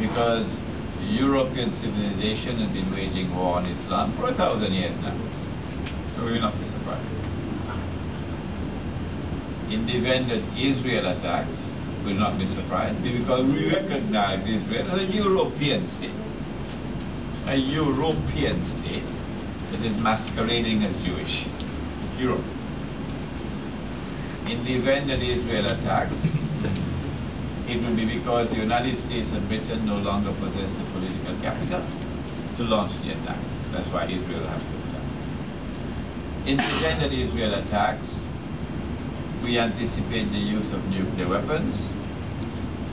because European civilization has been waging war on Islam for 1,000 years now. So we will not be surprised. In the event that Israel attacks, we will not be surprised because we recognize Israel as a European state. A European state that is masquerading as Jewish. Europe. In the event that Israel attacks, it will be because the United States and Britain no longer possess the political capital to launch the attack. That's why Israel has to attack. In the event that Israel attacks, we anticipate the use of nuclear weapons.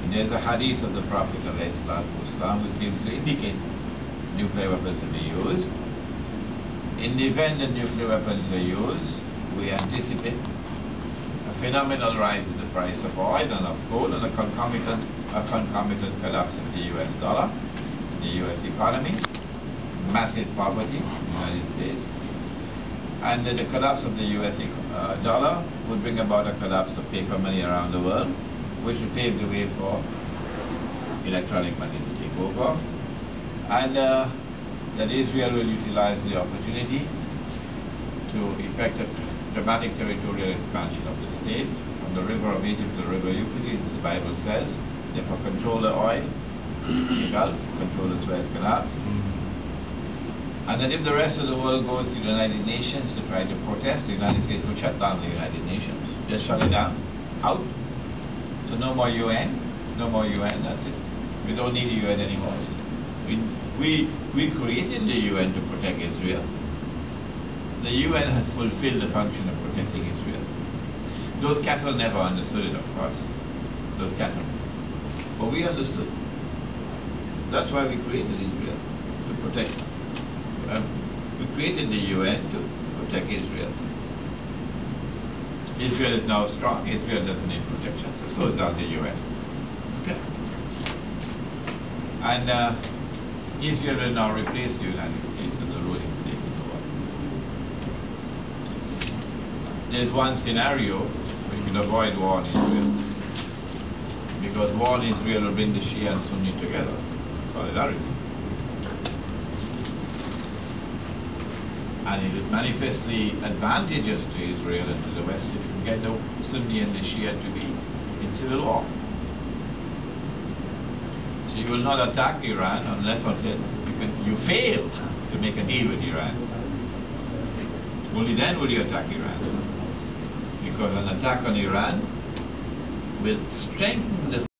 And there's a hadith of the Prophet ﷺ which seems to indicate nuclear weapons will be used. In the event that nuclear weapons are used, we anticipate a phenomenal rise in the price of oil and of coal and a concomitant collapse of the US dollar, the US economy, massive poverty in the United States, and the collapse of the US dollar would bring about a collapse of paper money around the world, which would pave the way for electronic money to take over, and that Israel will utilize the opportunity to effect a dramatic territorial expansion of the state from the river of Egypt to the river Euphrates, as the Bible says, therefore control the oil in the Gulf, control the Suez Canal. And that if the rest of the world goes to the United Nations to try to protest, the United States will shut down the United Nations. Just shut it down, out. So no more UN, no more UN, that's it. We don't need the UN anymore. We created the UN to protect Israel. The UN has fulfilled the function of protecting Israel. Those cattle never understood it, of course. Those cattle. But we understood. That's why we created Israel, to protect. We created the UN to protect Israel. Israel is now strong. Israel doesn't need protection, so it close down the UN. Okay. And Israel will now replace the United States as the ruling state in the world. There's one scenario where you can avoid war in Israel, because war in Israel will bring the Shia and Sunni together. Solidarity. And it is manifestly advantageous to Israel and to the West if you can get the Sunni and the Shia to be in civil war. So you will not attack Iran unless until you fail to make a deal with Iran. Only then will you attack Iran. Because an attack on Iran will strengthen the